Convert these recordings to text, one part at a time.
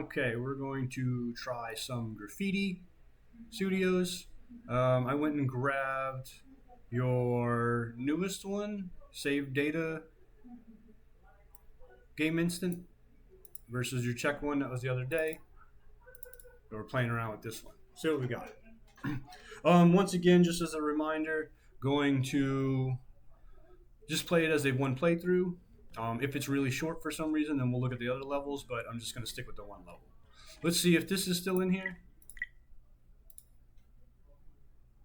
Okay, we're going to try some Graffiti Studios. I went and grabbed your newest one, Save Data Game Instant, versus your check one that was the other day. So we're playing around with this one. See what we got. Once again, just as a reminder, going to just play it as a one playthrough. If it's really short for some reason, then we'll look at the other levels, but I'm just going to stick with the one level. Let's see if this is still in here.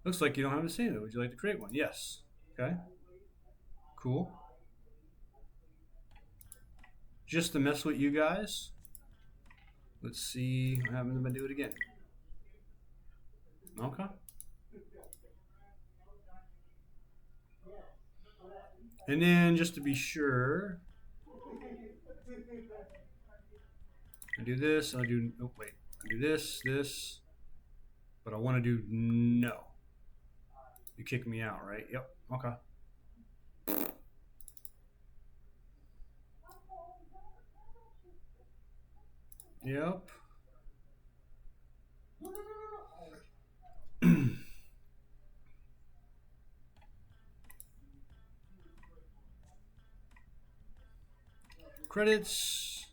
Looks like you don't have to save it. Would you like to create one? Yes. Okay. Cool. Just to mess with you guys. Let's see what happens if I do it again. Okay. And then just to be sure, I do this, I do, oh wait, I do this, but I want to do no. You kick me out, right? Yep, okay. Yep. Credits.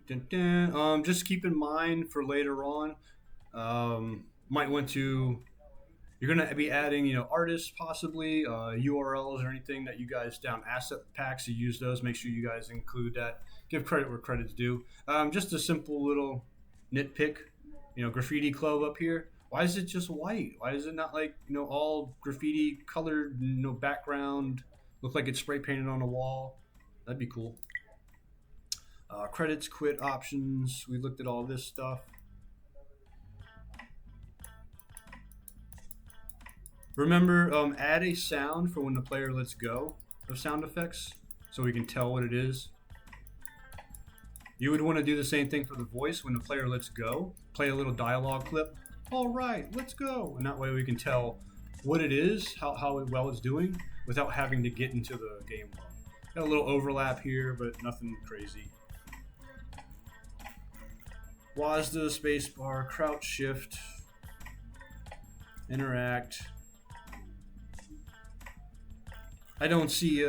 Dun, dun, dun. Just keep in mind for later on, might want to, you're going to be adding, artists possibly, URLs or anything that you guys down asset packs, you use those. Make sure you guys include that. Give credit where credit's due. Just a simple little nitpick, graffiti club up here. Why is it just white? Why is it not like, all graffiti colored, background, look like it's spray painted on a wall? That'd be cool. Credits, quit options. We looked at all this stuff. Remember, add a sound for when the player lets go of sound effects so we can tell what it is. You would want to do the same thing for the voice. When the player lets go, play a little dialogue clip. All right, let's go. And that way we can tell what it is, how well it's doing, without having to get into the game world. Got a little overlap here, but nothing crazy. WASD, spacebar, crouch shift, interact. I don't see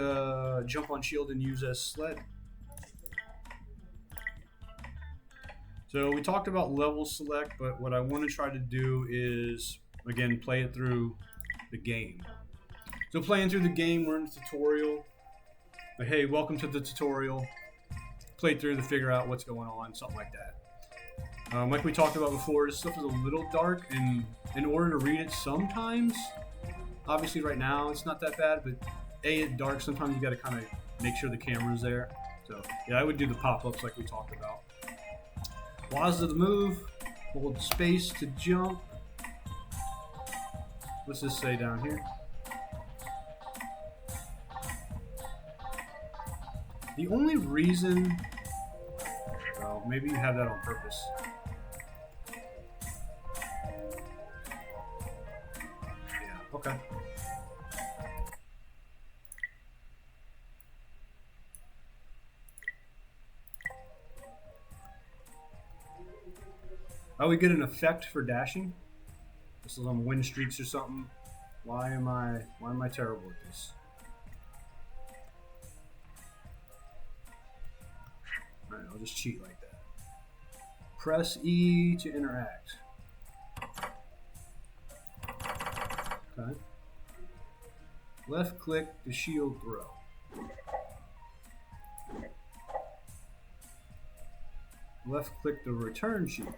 jump on shield and use as sled. So we talked about level select, but what I want to try to do is, again, play it through the game. So playing through the game, we're in the tutorial. But hey, welcome to the tutorial. Play through to figure out what's going on, something like that. Like we talked about before, this stuff is a little dark, and in order to read it sometimes, obviously right now it's not that bad, but it's dark, sometimes you got to kind of make sure the camera's there. So yeah, I would do the pop-ups like we talked about. WASD to move, hold space to jump. What's this say down here? The only reason, well, maybe you have that on purpose. Yeah, okay. Oh, we get an effect for dashing. This is on wind streaks or something. Why am I terrible at this? Alright, I'll just cheat like that. Press E to interact. Okay. Left click to shield throw. Left click the return shield.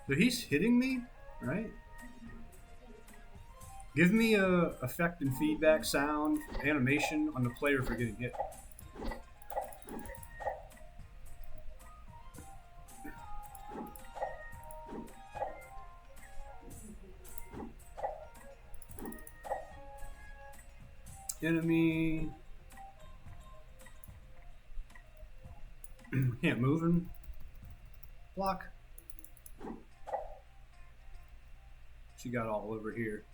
So he's hitting me, right? Give me a effect and feedback, sound, animation on the player for getting hit. Enemy. Can't move him. Block. She got all over here.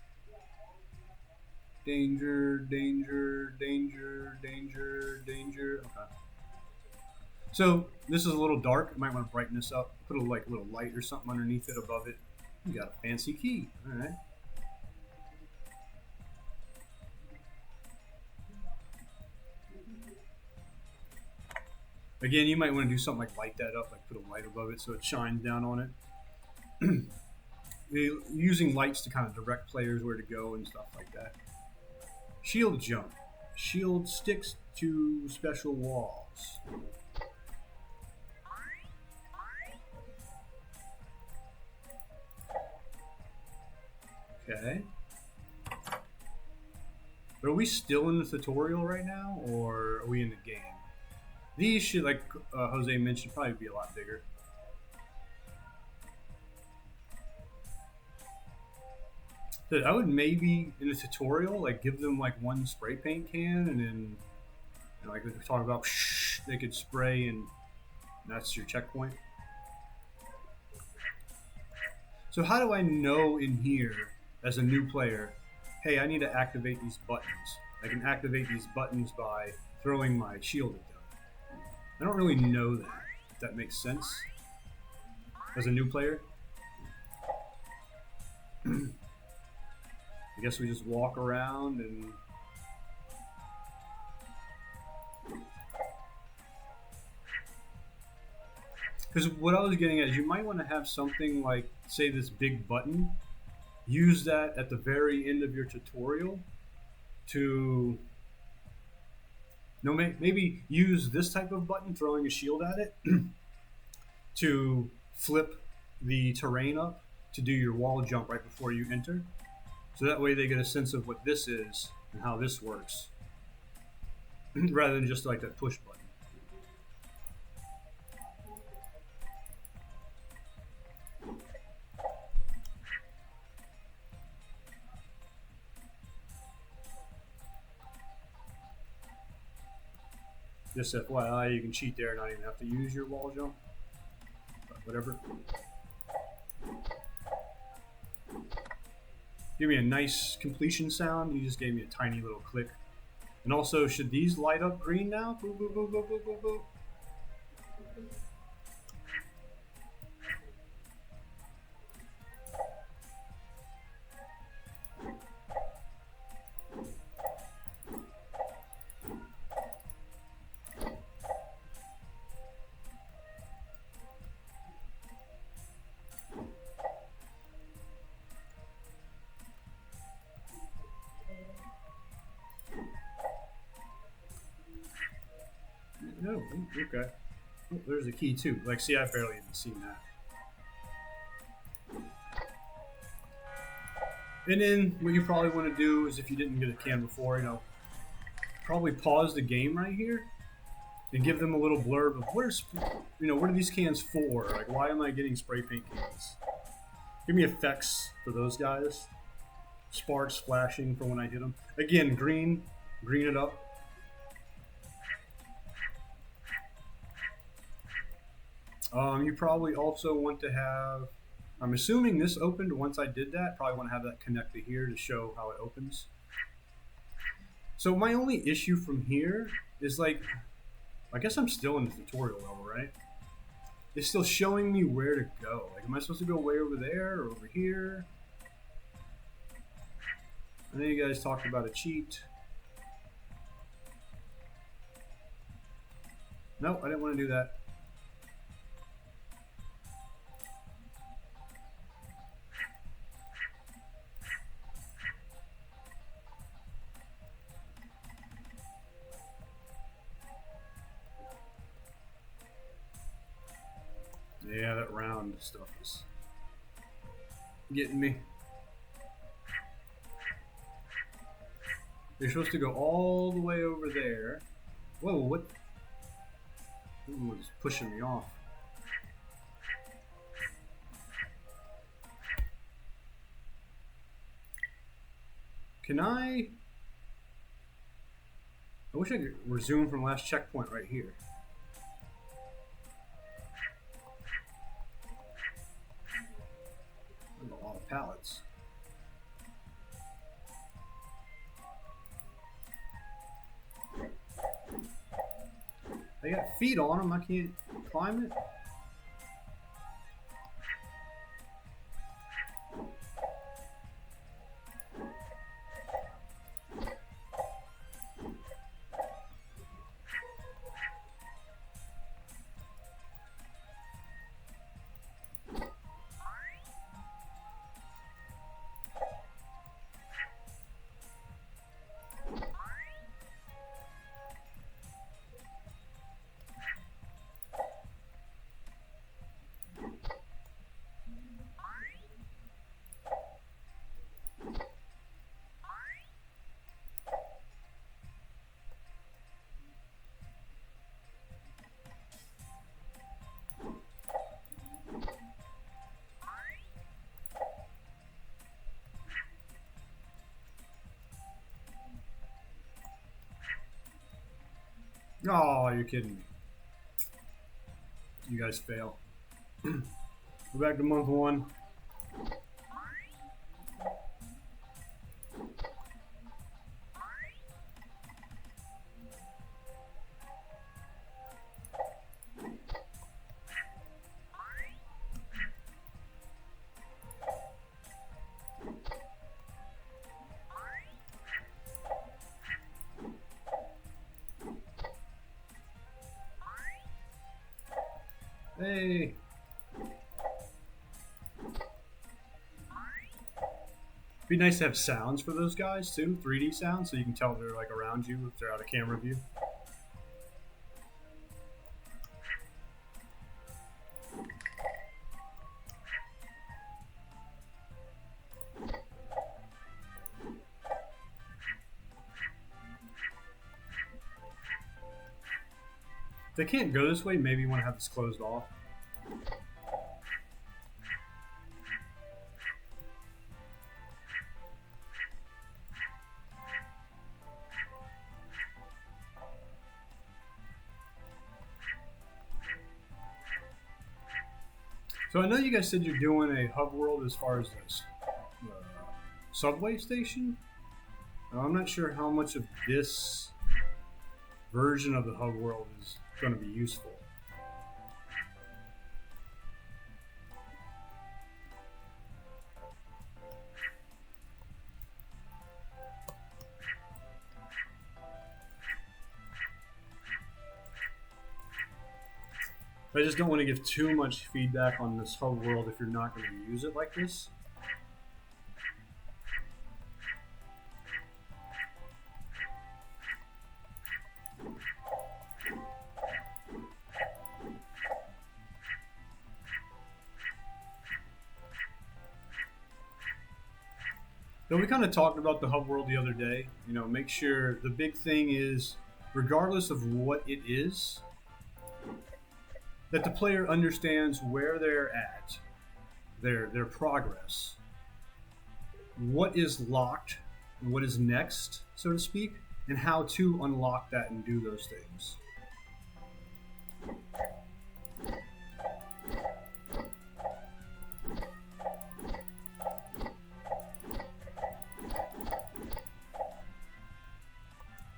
Danger, danger, danger, danger, danger. Okay. So this is a little dark. You might want to brighten this up. Put a little light or something underneath it, above it. You got a fancy key. All right. Again, you might want to do something like light that up, like put a light above it so it shines down on it. Using lights to kind of direct players where to go and stuff like that. Shield jump. Shield sticks to special walls. Okay. But are we still in the tutorial right now, or are we in the game? These should, like Jose mentioned, probably be a lot bigger. So I would maybe, in the tutorial, like give them like one spray paint can, and then, you know, like we were talking about, they could spray, and that's your checkpoint. So how do I know in here, as a new player, hey, I need to activate these buttons? I can activate these buttons by throwing my shield at them. I don't really know that, if that makes sense, as a new player. I guess we just walk around and... Because what I was getting at is you might want to have something like, say, this big button. Use that at the very end of your tutorial to... No, maybe use this type of button, throwing a shield at it, to flip the terrain up to do your wall jump right before you enter. So that way they get a sense of what this is and how this works, rather than just like that push button. Just FYI, you can cheat there and not even have to use your wall jump. But whatever. Give me a nice completion sound. You just gave me a tiny little click. And also, should these light up green now? Boop, boop, boop, boop, boop, boop, boop. No, okay. Oh, there's a key too. Like, see, I've barely even seen that. And then what you probably want to do is, if you didn't get a can before, you know, probably pause the game right here and give them a little blurb of what are these cans for? Like, why am I getting spray paint cans? Give me effects for those guys. Sparks flashing for when I hit them. Again, green it up. You probably also want to have, I'm assuming this opened once I did that, probably want to have that connect to here to show how it opens. So my only issue from here is, like, I guess I'm still in the tutorial level, right? It's still showing me where to go. Like, am I supposed to go way over there or over here? I know you guys talked about a cheat. Nope, I didn't want to do that. Yeah, that round stuff is getting me. You're supposed to go all the way over there. Whoa, what? Someone was pushing me off. Can I wish I could resume from last checkpoint right here. A lot of pallets. They got feet on them. I can't climb it. Oh, you're kidding me. You guys fail. Go back to month 1. Hey. Be nice to have sounds for those guys too, 3D sounds, so you can tell they're like around you if they're out of camera view. If they can't go this way, maybe you want to have this closed off. So I know you guys said you're doing a hub world as far as this subway station. I'm not sure how much of this version of the hub world is going to be useful. I just don't want to give too much feedback on this hub world if you're not going to use it like this. So we kind of talked about the hub world the other day. You know, make sure the big thing is, regardless of what it is, that the player understands where they're at, their progress, what is locked, and what is next, so to speak, and how to unlock that and do those things.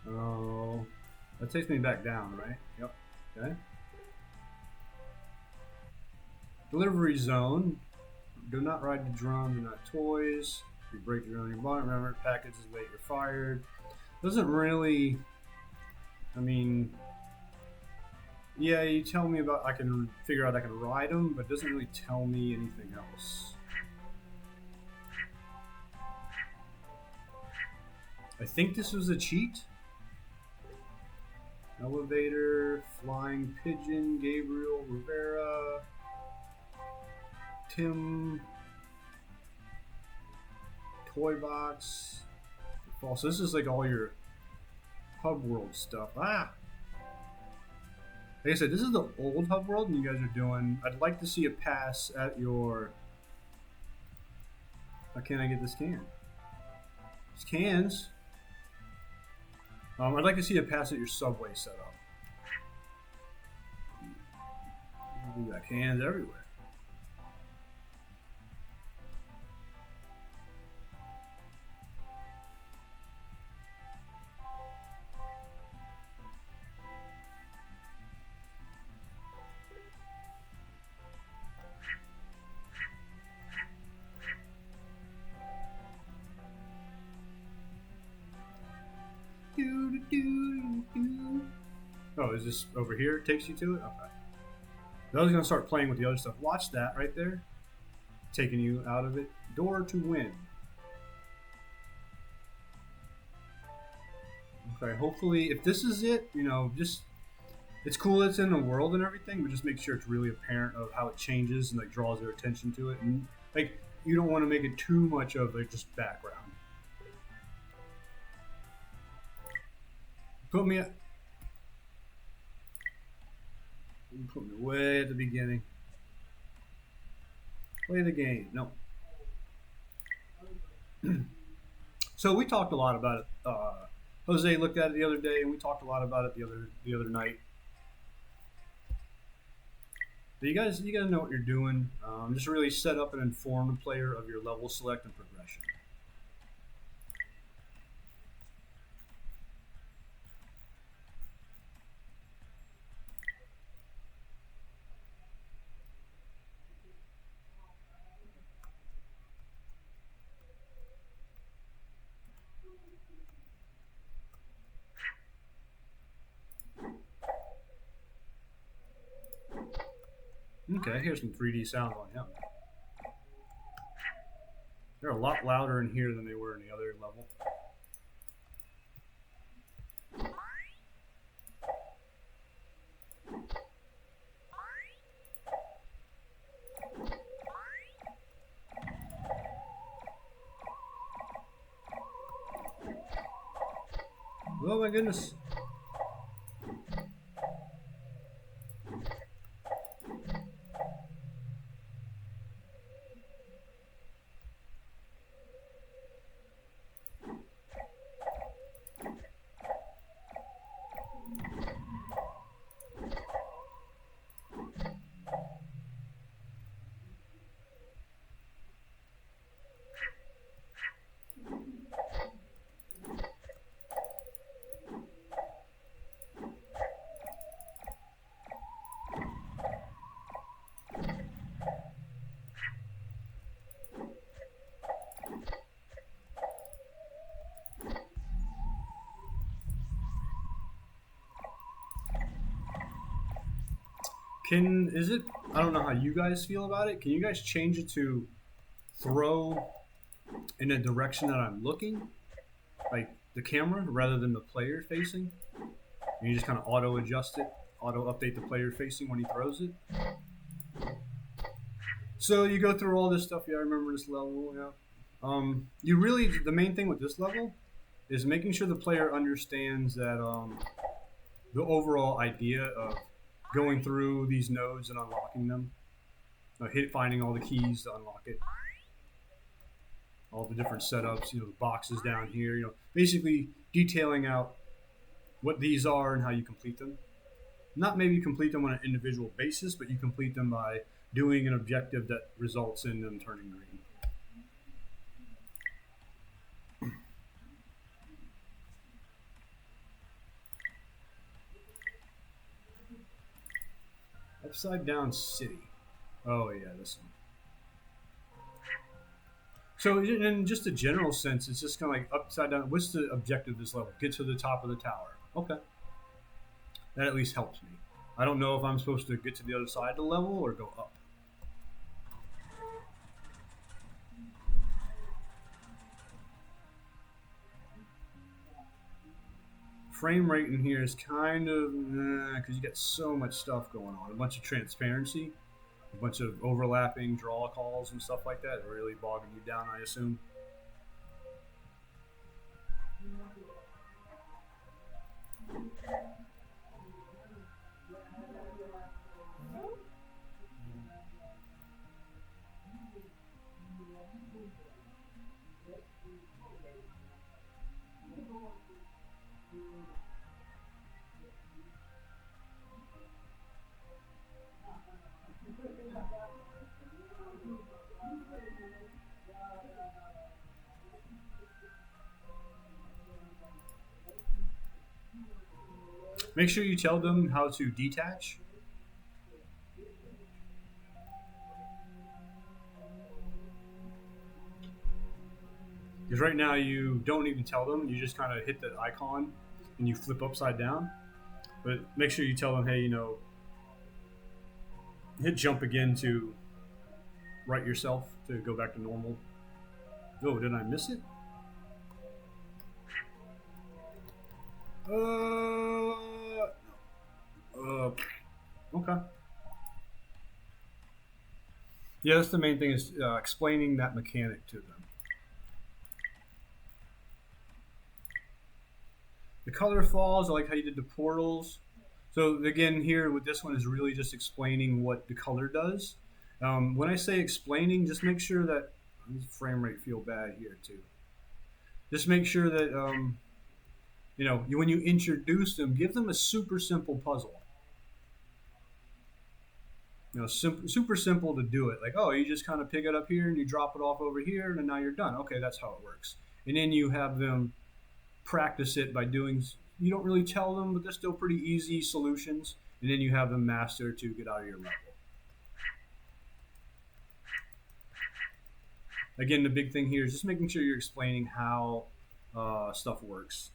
Oh, that takes me back down, right? Yep. Okay. Delivery zone. Do not ride the drone. Do not toys. If you break the drone, your bonnet. Remember, package is late. You're fired. Doesn't really. I mean, yeah, you tell me about. I can figure out I can ride them, but it doesn't really tell me anything else. I think this was a cheat. Elevator, flying pigeon, Gabriel Rivera. Tim, toy box. So this is like all your hub world stuff. Like I said, this is the old hub world, and you guys are doing. I'd like to see a pass at your. How can I get this can? It's cans. I'd like to see a pass at your subway setup. We got cans everywhere. Oh, is this over here? It takes you to it? Okay. I was gonna start playing with the other stuff. Watch that right there. Taking you out of it. Door to win. Okay, hopefully, if this is it, you know, just it's cool it's in the world and everything, but just make sure it's really apparent of how it changes and like draws their attention to it, and like you don't want to make it too much of like just background. Put me at, put me way at the beginning. Play the game. No. So we talked a lot about it. Jose looked at it the other day, and we talked a lot about it the other night. But you guys know what you're doing. Just really set up and inform the player of your level select and progression. Okay, here's some 3D sound on him. They're a lot louder in here than they were in the other level. Oh my goodness. Is it, I don't know how you guys feel about it. Can you guys change it to throw in a direction that I'm looking? Like the camera rather than the player facing? And you just kind of auto adjust it, auto update the player facing when he throws it. So you go through all this stuff. Yeah, I remember this level. Yeah. You really, the main thing with this level is making sure the player understands that the overall idea of going through these nodes and unlocking them, finding all the keys to unlock it, all the different setups, you know, the boxes down here, you know, basically detailing out what these are and how you complete them. Not maybe complete them on an individual basis, but you complete them by doing an objective that results in them turning green. Upside down city. Oh yeah, this one. So in just a general sense, it's just kind of like upside down. What's the objective of this level? Get to the top of the tower. Okay. That at least helps me. I don't know if I'm supposed to get to the other side of the level or go up. Frame rate in here is kind of because you got so much stuff going on. A bunch of transparency, a bunch of overlapping draw calls and stuff like that, really bogging you down, I assume. Make sure you tell them how to detach. Because right now you don't even tell them. You just kind of hit the icon and you flip upside down. But make sure you tell them, hey, hit jump again to right yourself to go back to normal. Oh, did I miss it? Okay. Yeah, that's the main thing is explaining that mechanic to them. The color falls, I like how you did the portals. So again, here with this one is really just explaining what the color does. When I say explaining, just make sure that frame rate feel bad here too. Just make sure that when you introduce them, give them a super simple puzzle. Super simple to do it. Like, oh, you just kind of pick it up here and you drop it off over here, and now you're done. Okay, that's how it works. And then you have them practice it by doing. You don't really tell them, but they're still pretty easy solutions. And then you have them master to get out of your level. Again, the big thing here is just making sure you're explaining how stuff works.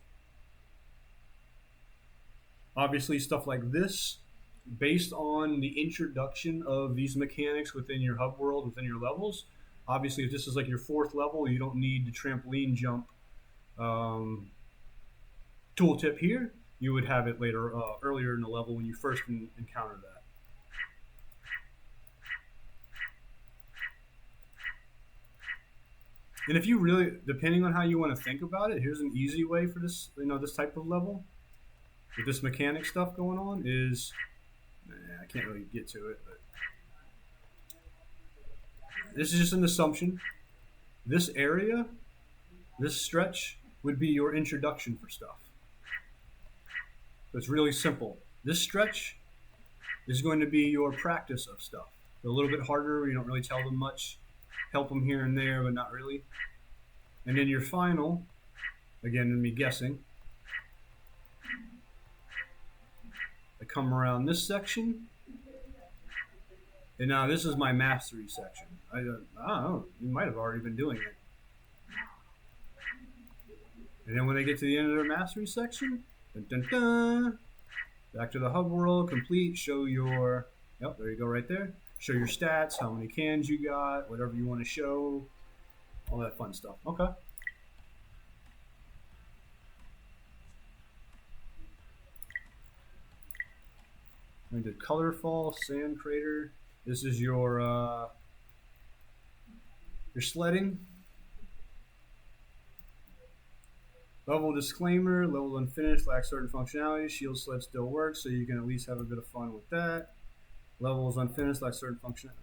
Obviously, stuff like this, based on the introduction of these mechanics within your hub world, within your levels, obviously if this is like your 4th level, you don't need the trampoline jump tooltip here. You would have it earlier in the level when you first encounter that. And if you really, depending on how you want to think about it, here's an easy way for this, this type of level with this mechanic stuff going on is, I can't really get to it, but this is just an assumption. This area, this stretch, would be your introduction for stuff. So it's really simple. This stretch is going to be your practice of stuff. They're a little bit harder. You don't really tell them much. Help them here and there, but not really. And then your final, again, me guessing, I come around this section, and now this is my mastery section. I don't know, you might have already been doing it. And then when they get to the end of their mastery section, dun, dun, dun, back to the hub world, complete, show your, yep, there you go right there. Show your stats, how many cans you got, whatever you want to show, all that fun stuff. Okay. We did colorful, sand crater. This is your sledding. Level disclaimer, level unfinished, lacks certain functionality. Shield sled still works, so you can at least have a bit of fun with that. Level is unfinished, lacks certain functionality.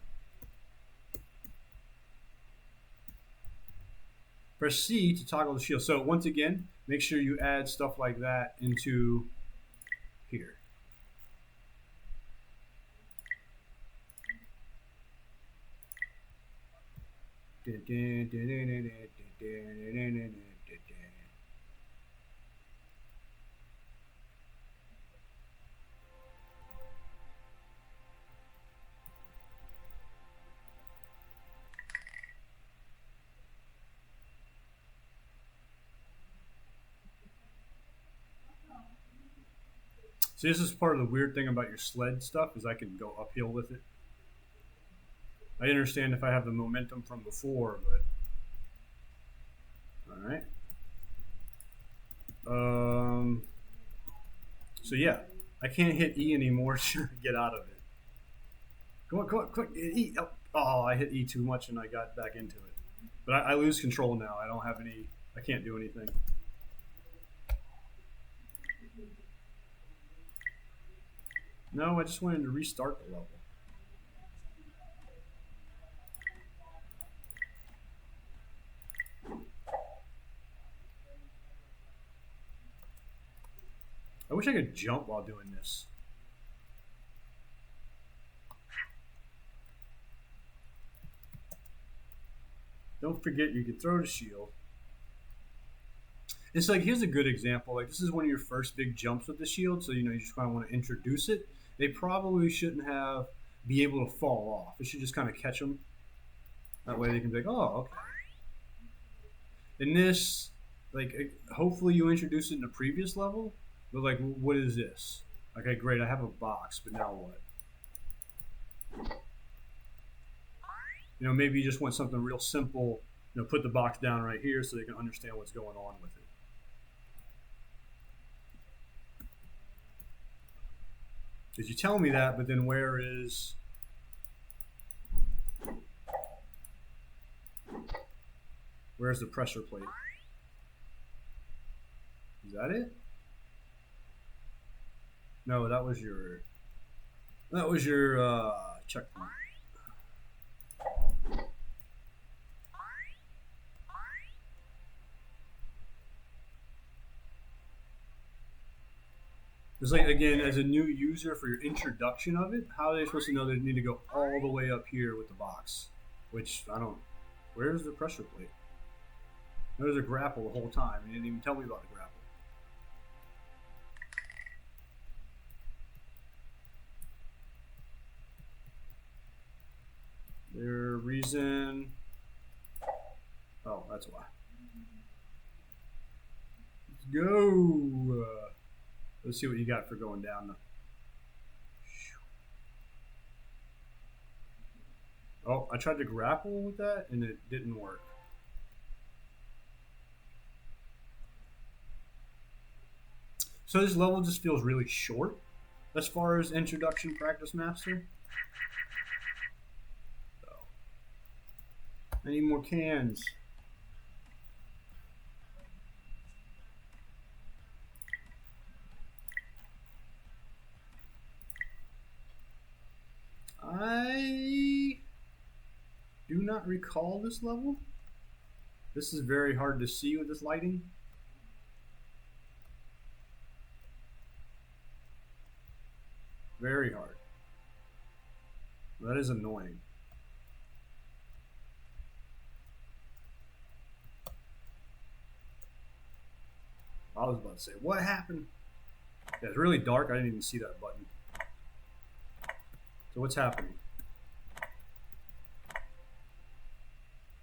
Press C to toggle the shield. So once again, make sure you add stuff like that into here. See, this is part of the weird thing about your sled stuff is I can go uphill with it. I understand if I have the momentum from before, but all right. So yeah, I can't hit E anymore to get out of it. Come on, quick, E. Oh, I hit E too much and I got back into it. But I lose control now. I don't have any. I can't do anything. No, I just wanted to restart the level. I wish I could jump while doing this. Don't forget you can throw the shield. It's like, here's a good example. Like, this is one of your first big jumps with the shield, so you just kind of want to introduce it. They probably shouldn't be able to fall off. It should just kind of catch them. That way they can be like, oh, okay. In this, like, hopefully you introduce it in a previous level, but like, what is this? Okay, great. I have a box, but now what? You know, maybe you just want something real simple. You know, put the box down right here so they can understand what's going on with it. Because you tell me that, but then where's the pressure plate? Is that it? No, that was your checkpoint. It's like, again, as a new user for your introduction of it, how are they supposed to know they need to go all the way up here with the box? Which I don't. Where's the pressure plate? There's a grapple the whole time. You didn't even tell me about the grapple. Their reason. Oh, that's why. Let's go. Let's see what you got for going down. Oh, I tried to grapple with that and it didn't work. So this level just feels really short as far as introduction practice master. So, I need more cans. I do not recall this level. This is very hard to see with this lighting. Very hard. That is annoying. I was about to say, what happened? Yeah, it's really dark. I didn't even see that button. So what's happening?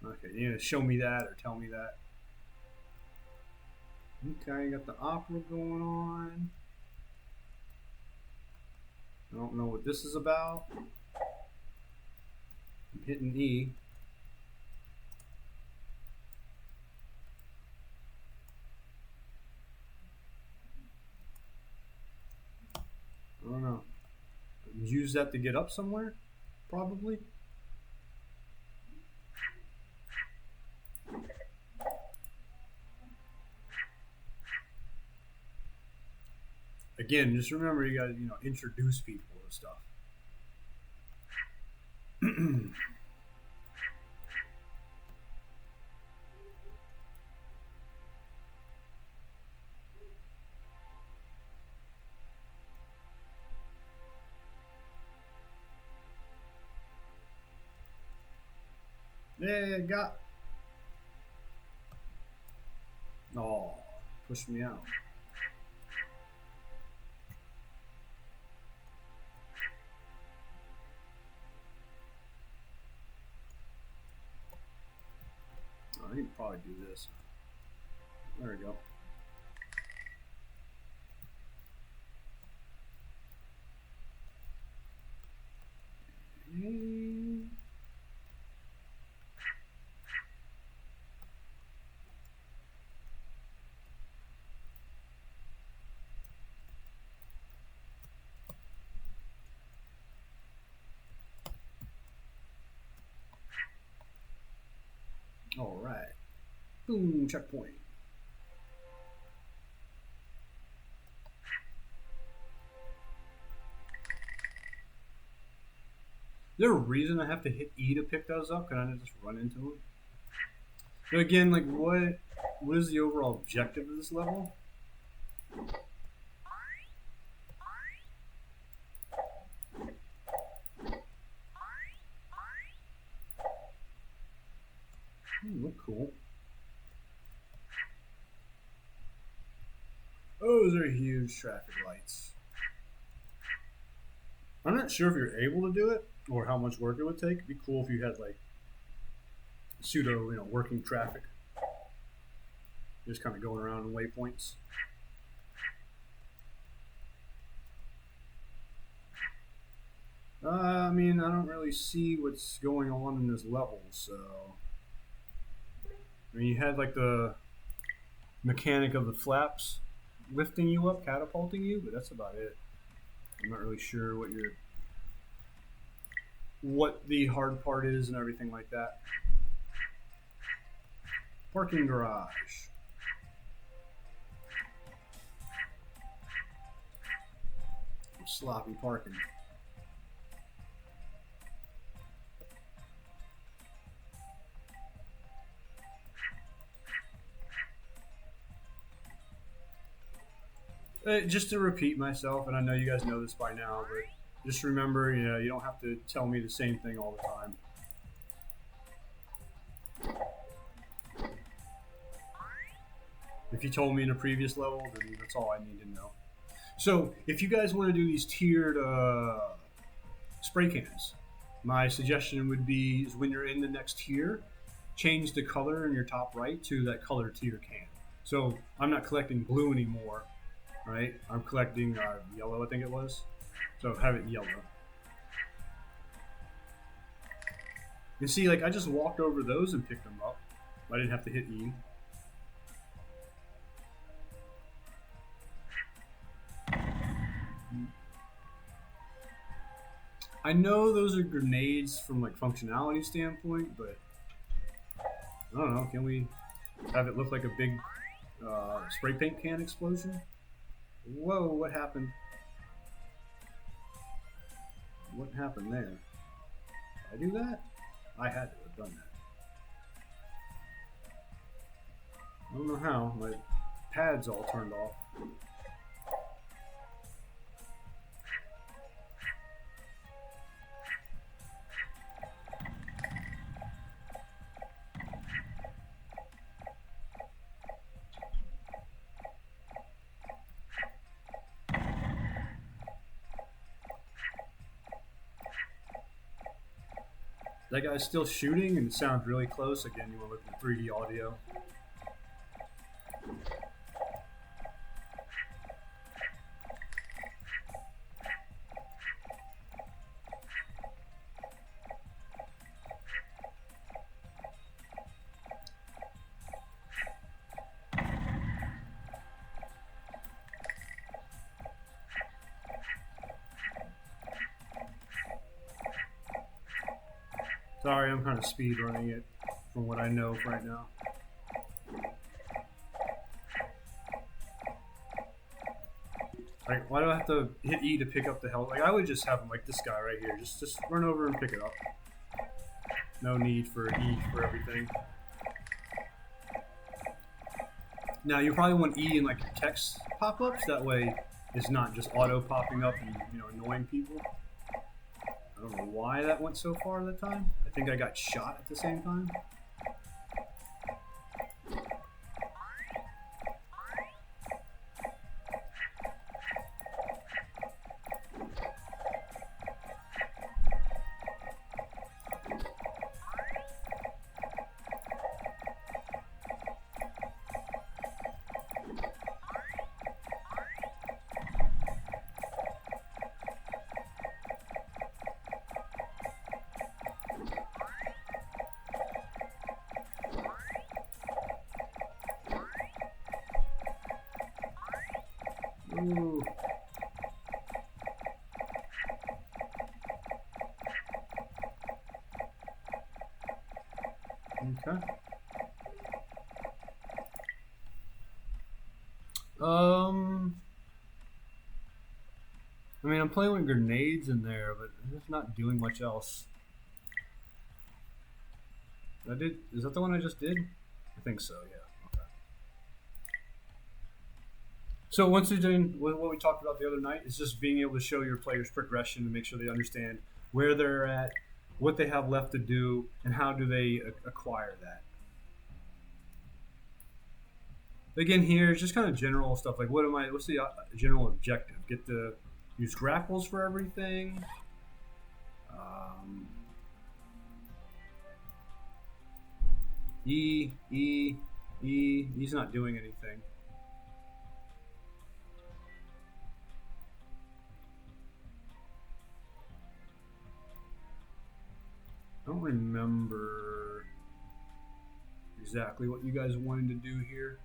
Okay, you need to show me that or tell me that. Okay, you got the opera going on. I don't know what this is about. I'm hitting E. I don't know. Use that to get up somewhere? Probably. Again, just remember you gotta, introduce people to stuff. Yeah, got. Oh, push me out. Oh, I can probably do this. There we go. All right. Boom, checkpoint. Is there a reason I have to hit E to pick those up? Can I just run into them? But again, like what is the overall objective of this level? Look cool. Oh, those are huge traffic lights. I'm not sure if you're able to do it or how much work it would take. It'd be cool if you had like pseudo, working traffic. Just kind of going around in waypoints. mean, I don't really see what's going on in this level, so. I mean, you had like the mechanic of the flaps lifting you up, catapulting you, but that's about it. I'm not really sure what the hard part is and everything like that. Parking garage. Sloppy parking. Just to repeat myself, and I know you guys know this by now, but just remember, you don't have to tell me the same thing all the time. If you told me in a previous level, then that's all I need to know. So, if you guys want to do these tiered spray cans, my suggestion would be is when you're in the next tier, change the color in your top right to that color tier can. So, I'm not collecting blue anymore. Right? I'm collecting yellow, I think it was. So have it yellow. You see, like, I just walked over those and picked them up. I didn't have to hit E. I know those are grenades from, like, functionality standpoint, but I don't know. Can we have it look like a big spray paint can explosion? Whoa, what happened? What happened there? Did I do that? I had to have done that. I don't know how. My pad's all turned off. That guy's still shooting and it sounds really close. Again, you want to look at 3D audio. Sorry, I'm kind of speed running it from what I know right now. Like, why do I have to hit E to pick up the health? Like, I would just have him like this guy right here. Just run over and pick it up. No need for E for everything. Now, you probably want E in like your text pop-ups. That way, it's not just auto popping up and annoying people. I don't know why that went so far that time. I think I got shot at the same time. Ooh. Okay. I mean, I'm playing with grenades in there, but I'm just not doing much else. Is that the one I just did? I think so, yeah. Okay. So once you're doing what we talked about the other night, is just being able to show your players progression and make sure they understand where they're at, what they have left to do, and how do they acquire that. Again, here it's just kind of general stuff like what's the general objective? Get to use grapples for everything. E. He's not doing anything. don't remember exactly what you guys wanted to do here.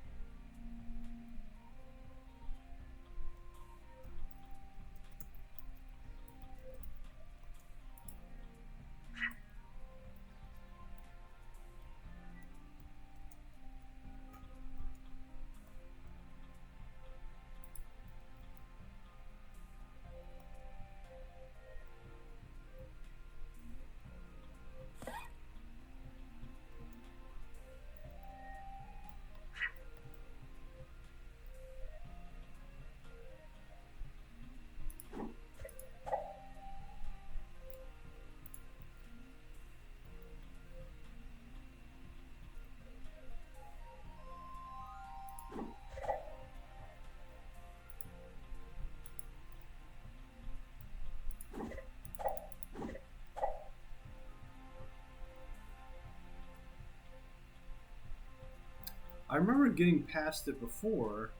I remember getting past it before.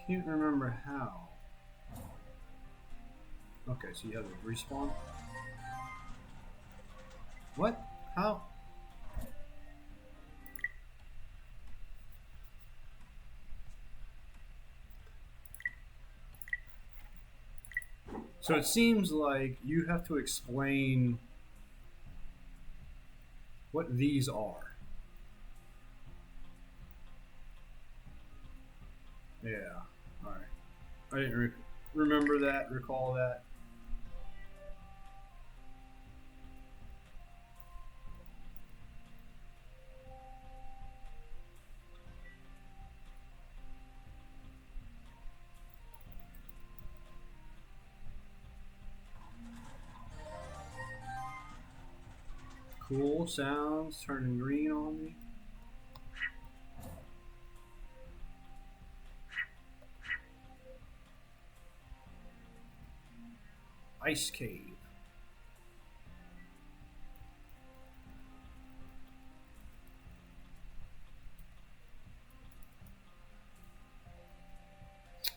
Can't remember how. Okay, so you have a respawn. What? How? So it seems like you have to explain what these are. Yeah. All right. I didn't remember that, recall that. Cool sounds turning green on me. Ice cave.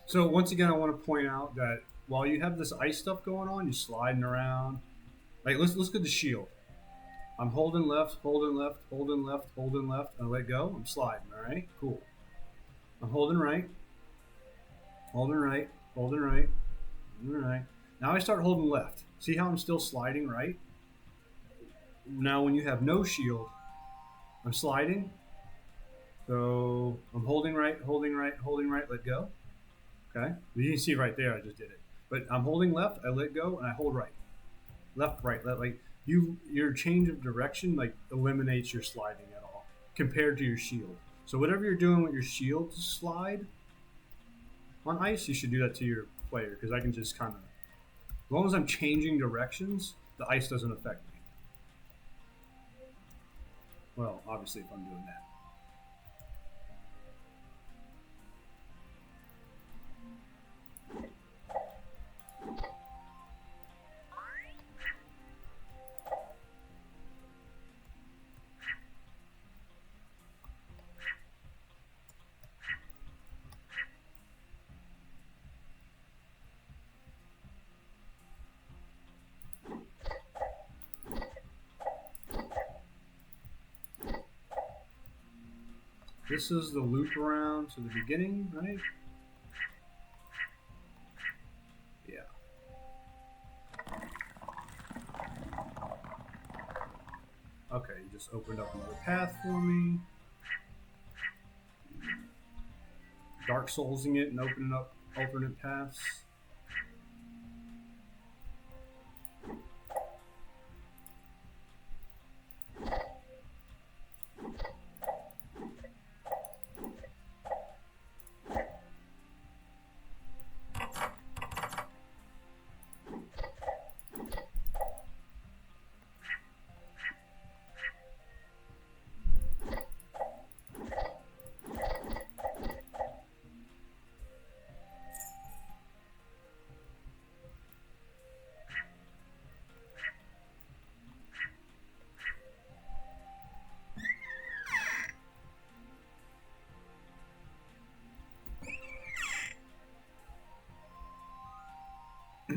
So once again, I want to point out that while you have this ice stuff going on, you're sliding around. Like let's look at the shield. I'm holding left, holding left, holding left, holding left, and I let go. I'm sliding. All right, cool. I'm holding right, holding right, holding right, holding right. Now I start holding left. See how I'm still sliding right? Now when you have no shield, I'm sliding. So I'm holding right, holding right, holding right, let go. Okay. You can see right there I just did it. But I'm holding left, I let go, and I hold right. Left, right, left. Like your change of direction like eliminates your sliding at all compared to your shield. So whatever you're doing with your shield to slide on ice, you should do that to your player because I can just kind of, as long as I'm changing directions, the ice doesn't affect me. Well, obviously if I'm doing that. This is the loop around to the beginning, right? Yeah. Okay, you just opened up another path for me. Dark Soulsing it and opening up alternate paths.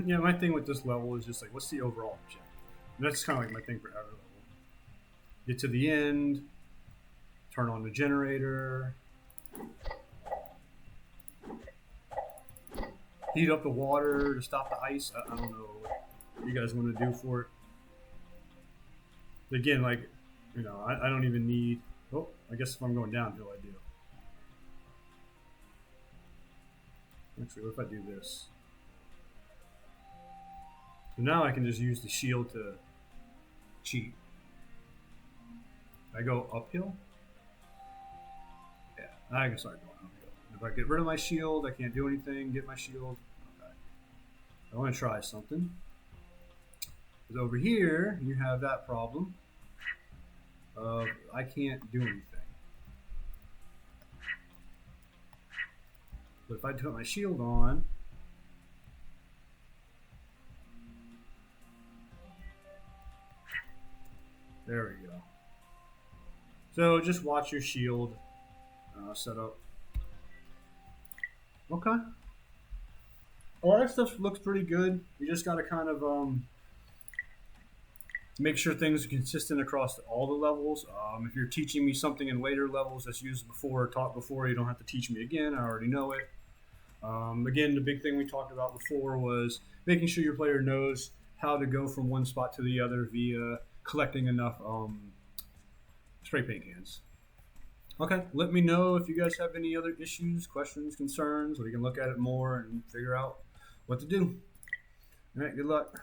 yeah, my thing with this level is just like, what's the overall objective? And that's kind of like my thing for every level. Get to the end, turn on the generator, heat up the water to stop the ice. I don't know what you guys want to do for it. Again, like, you know, I don't even need. Oh, I guess if I'm going downhill, I do. Actually, what if I do this? So now I can just use the shield to cheat. I go uphill. Yeah, I can start going uphill. If I get rid of my shield, I can't do anything. Get my shield. Okay. I want to try something. Because over here, you have that problem of I can't do anything. But if I put my shield on, there we go. So just watch your shield set up. Okay. All that stuff looks pretty good. You just got to kind of make sure things are consistent across all the levels. If you're teaching me something in later levels that's used before, taught before, you don't have to teach me again. I already know it. Again, the big thing we talked about before was making sure your player knows how to go from one spot to the other via collecting enough spray paint cans. Okay, let me know if you guys have any other issues, questions, concerns. We can look at it more and figure out what to do. All right, good luck.